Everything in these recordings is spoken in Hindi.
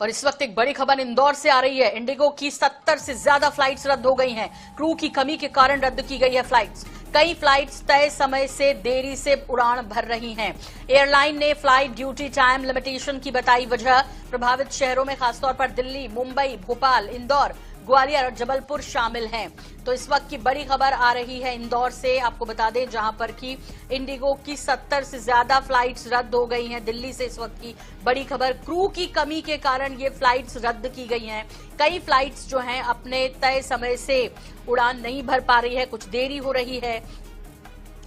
और इस वक्त एक बड़ी खबर इंदौर से आ रही है। इंडिगो की 70 से ज्यादा फ्लाइट्स रद्द हो गई हैं। क्रू की कमी के कारण रद्द की गई है फ्लाइट्स। कई फ्लाइट्स तय समय से देरी से उड़ान भर रही हैं। एयरलाइन ने फ्लाइट ड्यूटी टाइम लिमिटेशन की बताई वजह। प्रभावित शहरों में खासतौर पर दिल्ली, मुंबई, भोपाल, इंदौर, ग्वालियर और जबलपुर शामिल हैं। तो इस वक्त की बड़ी खबर आ रही है इंदौर से, आपको बता दें, जहां पर कि इंडिगो की 70 से ज्यादा फ्लाइट्स रद्द हो गई हैं। दिल्ली से इस वक्त की बड़ी खबर, क्रू की कमी के कारण ये फ्लाइट्स रद्द की गई हैं। कई फ्लाइट्स जो हैं अपने तय समय से उड़ान नहीं भर पा रही है, कुछ देरी हो रही है।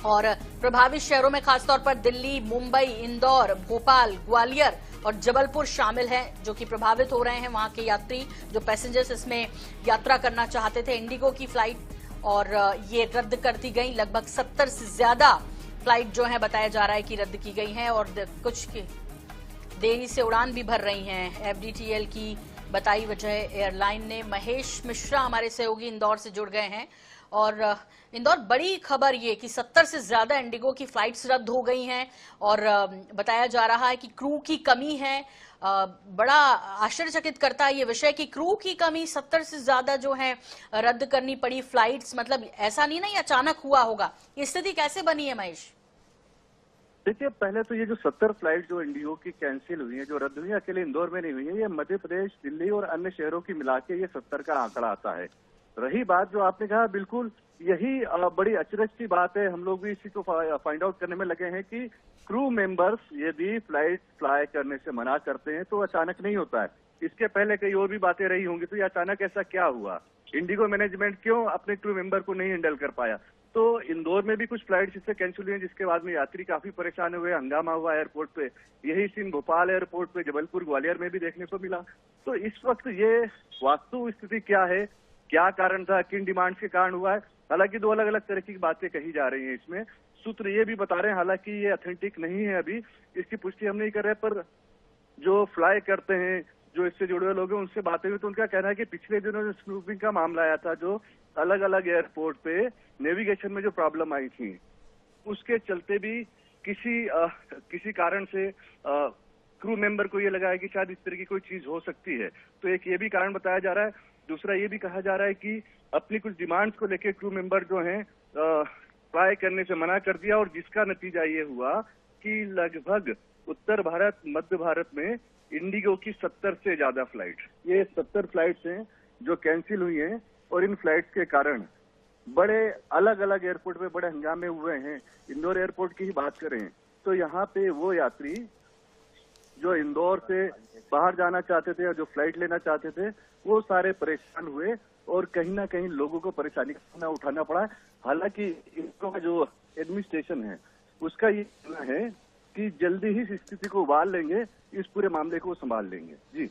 और प्रभावित शहरों में खासतौर पर दिल्ली, मुंबई, इंदौर, भोपाल, ग्वालियर और जबलपुर शामिल हैं, जो कि प्रभावित हो रहे हैं वहां के यात्री, जो पैसेंजर्स इसमें यात्रा करना चाहते थे इंडिगो की फ्लाइट, और ये रद्द कर दी गई। लगभग 70 से ज्यादा फ्लाइट जो है बताया जा रहा है कि रद्द की गई हैं और कुछ की देरी से उड़ान भी भर रही हैं। एफडीटीएल की बताई वजह एयरलाइन ने। महेश मिश्रा हमारे सहयोगी इंदौर से जुड़ गए हैं। और इंदौर, बड़ी खबर ये कि 70 से ज्यादा इंडिगो की फ्लाइट्स रद्द हो गई हैं और बताया जा रहा है कि क्रू की कमी है। बड़ा आश्चर्यचकित करता है ये विषय कि क्रू की कमी, 70 से ज्यादा जो है रद्द करनी पड़ी फ्लाइट्स। मतलब ऐसा नहीं ना ये अचानक हुआ होगा, ये स्थिति कैसे बनी है महेश? देखिए, पहले तो ये जो 70 फ्लाइट जो इंडिगो की कैंसिल हुई है, जो रद्द हुई है, अकेले इंदौर में नहीं हुई है। ये मध्य प्रदेश, दिल्ली और अन्य शहरों की मिला के ये 70 का आंकड़ा आता है। रही बात जो आपने कहा, बिल्कुल यही बड़ी अचरज की बात है। हम लोग भी इसी को फाइंड आउट करने में लगे हैं कि क्रू मेंबर्स यदि फ्लाइट फ्लाई करने से मना करते हैं तो अचानक नहीं होता है। इसके पहले कई और भी बातें रही होंगी, तो ये अचानक ऐसा क्या हुआ? इंडिगो मैनेजमेंट क्यों अपने क्रू मेंबर को नहीं हैंडल कर पाया? तो इंदौर में भी कुछ फ्लाइट इससे कैंसिल हुई हैं, जिसके बाद में यात्री काफी परेशान हुए, हंगामा हुआ एयरपोर्ट पे। यही सीन भोपाल एयरपोर्ट पे, जबलपुर, ग्वालियर में भी देखने को मिला। तो इस वक्त ये वास्तु स्थिति क्या है, क्या कारण था, किन डिमांड्स के कारण हुआ है? हालांकि दो अलग अलग तरह की बातें कही जा रही हैं इसमें। सूत्र ये भी बता रहे हैं, हालांकि ये ऑथेंटिक नहीं है, अभी इसकी पुष्टि हम नहीं कर रहे, पर जो फ्लाई करते हैं, जो इससे जुड़े हुए लोग हैं, उनसे बातें हुई तो उनका कहना है कि पिछले दिनों जो स्नूपिंग का मामला आया था, जो अलग अलग एयरपोर्ट पे नेविगेशन में जो प्रॉब्लम आई थी, उसके चलते भी किसी कारण से क्रू मेंबर को ये लगा है कि शायद इस तरह की कोई चीज हो सकती है। तो एक ये भी कारण बताया जा रहा है। दूसरा ये भी कहा जा रहा है कि अपनी कुछ डिमांड्स को लेकर क्रू मेंबर जो हैं फ्लाई करने से मना कर दिया, और जिसका नतीजा ये हुआ कि लगभग उत्तर भारत, मध्य भारत में इंडिगो की 70 से ज्यादा फ्लाइट, ये 70 फ्लाइट्स हैं जो कैंसिल हुई हैं। और इन फ्लाइट्स के कारण बड़े अलग अलग एयरपोर्ट पे बड़े हंगामे हुए हैं। इंदौर एयरपोर्ट की ही बात करें तो यहाँ पे वो यात्री जो इंदौर से बाहर जाना चाहते थे और जो फ्लाइट लेना चाहते थे, वो सारे परेशान हुए और कहीं ना कहीं लोगों को परेशानी का सामना उठाना पड़ा। हालांकि इनका जो एडमिनिस्ट्रेशन है उसका ये कहना है कि जल्दी ही इस स्थिति को उबाल लेंगे, इस पूरे मामले को संभाल लेंगे।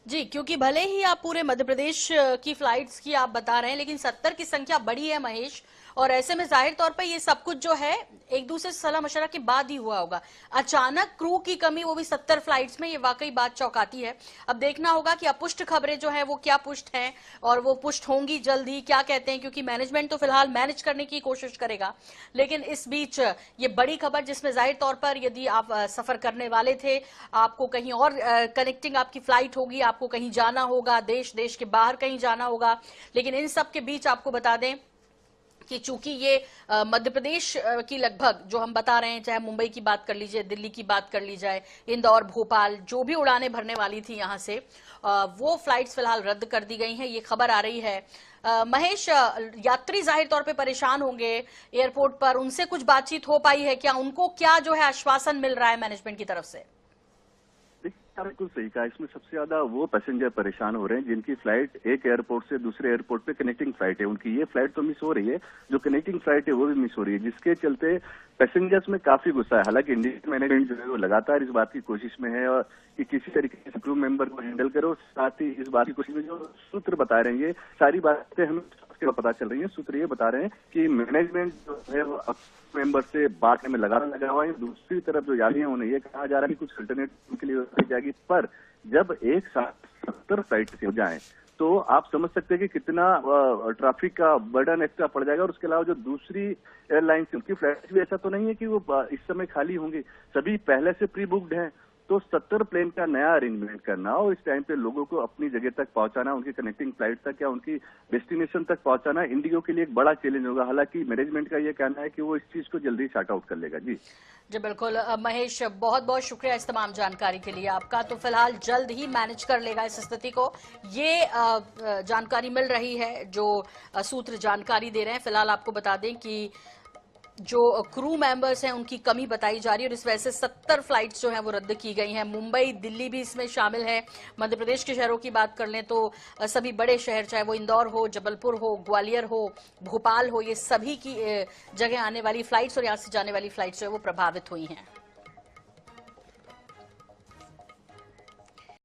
जी, क्योंकि भले ही आप पूरे मध्य प्रदेश की फ्लाइट्स की आप बता रहे हैं, लेकिन 70 की संख्या बड़ी है महेश, और ऐसे में जाहिर तौर पर ये सब कुछ जो है एक दूसरे से सलाह मशवरा के बाद ही हुआ होगा। अचानक क्रू की कमी, वो भी 70 फ्लाइट्स में, ये वाकई बात चौंकाती है। अब देखना होगा कि अपुष्ट खबरें जो है वो क्या पुष्ट हैं, और वो पुष्ट होंगी जल्द ही, क्या कहते हैं, क्योंकि मैनेजमेंट तो फिलहाल मैनेज करने की कोशिश करेगा। लेकिन इस बीच ये बड़ी खबर, जिसमें जाहिर तौर पर यदि आप सफर करने वाले थे, आपको कहीं और कनेक्टिंग आपकी फ्लाइट होगी, आपको कहीं जाना होगा, देश के बाहर कहीं जाना होगा, लेकिन इन सब के बीच आपको बता दें कि चूंकि ये मध्य प्रदेश की लगभग, जो हम बता रहे हैं, चाहे मुंबई की बात कर लीजिए, दिल्ली की बात कर ली जाए, इंदौर, भोपाल, जो भी उड़ानें भरने वाली थी यहां से, वो फ्लाइट्स फिलहाल रद्द कर दी गई हैं, ये खबर आ रही है। महेश, यात्री जाहिर तौर पे परेशान होंगे एयरपोर्ट पर, उनसे कुछ बातचीत हो पाई है क्या? उनको क्या जो है आश्वासन मिल रहा है मैनेजमेंट की तरफ से? बिल्कुल सही कहा। इसमें सबसे ज्यादा वो पैसेंजर परेशान हो रहे हैं जिनकी फ्लाइट एक एयरपोर्ट से दूसरे एयरपोर्ट पे कनेक्टिंग फ्लाइट है। उनकी ये फ्लाइट तो मिस हो रही है, जो कनेक्टिंग फ्लाइट है वो भी मिस हो रही है, जिसके चलते पैसेंजर्स में काफी गुस्सा है। हालांकि इंडियन मैनेजमेंट जो है वो लगातार इस बात की कोशिश में है और कि किसी तरीके से क्रू मेंबर को हैंडल करो। साथ ही इस बात की कोशिश में जो सूत्र बता रहे हैं, ये सारी बातें हमें पता चल रही है। सूत्र ये बता रहे हैं कि मैनेजमेंट जो है वो मेंबर से बांटने में लगा हुआ है। दूसरी तरफ जो यात्री है उन्हें ये कहा जा रहा है कि कुछ अल्टरनेटिव के लिए रखी जाएगी, पर जब एक साथ 70 फ्लाइट हो जाए तो आप समझ सकते हैं कि कितना ट्रैफिक का बर्डन एक्स्ट्रा पड़ जाएगा। और उसके अलावा जो दूसरी एयरलाइन उनकी फ्लाइट भी ऐसा तो नहीं है कि वो इस समय खाली होंगी, सभी पहले से प्री बुक्ड हैं। तो 70 प्लेन का नया अरेंजमेंट करना और इस टाइम पे लोगों को अपनी जगह तक पहुंचाना, उनकी कनेक्टिंग फ्लाइट तक या उनकी डेस्टिनेशन तक पहुंचाना इंडिगो के लिए एक बड़ा चैलेंज होगा। हालांकि मैनेजमेंट का ये कहना है कि वो इस चीज को जल्दी शार्ट आउट कर लेगा। जी बिल्कुल महेश, बहुत बहुत शुक्रिया इस तमाम जानकारी के लिए आपका। तो फिलहाल जल्द ही मैनेज कर लेगा इस स्थिति को, ये जानकारी मिल रही है, जो सूत्र जानकारी दे रहे हैं। फिलहाल आपको बता दें कि जो क्रू मेंबर्स हैं उनकी कमी बताई जा रही है और इस वजह से 70 फ्लाइट्स जो हैं वो रद्द की गई हैं। मुंबई, दिल्ली भी इसमें शामिल है। मध्य प्रदेश के शहरों की बात कर लें तो सभी बड़े शहर, चाहे वो इंदौर हो, जबलपुर हो, ग्वालियर हो, भोपाल हो, ये सभी की जगह आने वाली फ्लाइट्स और यहाँ से जाने वाली फ्लाइट्स जो है वो प्रभावित हुई हैं।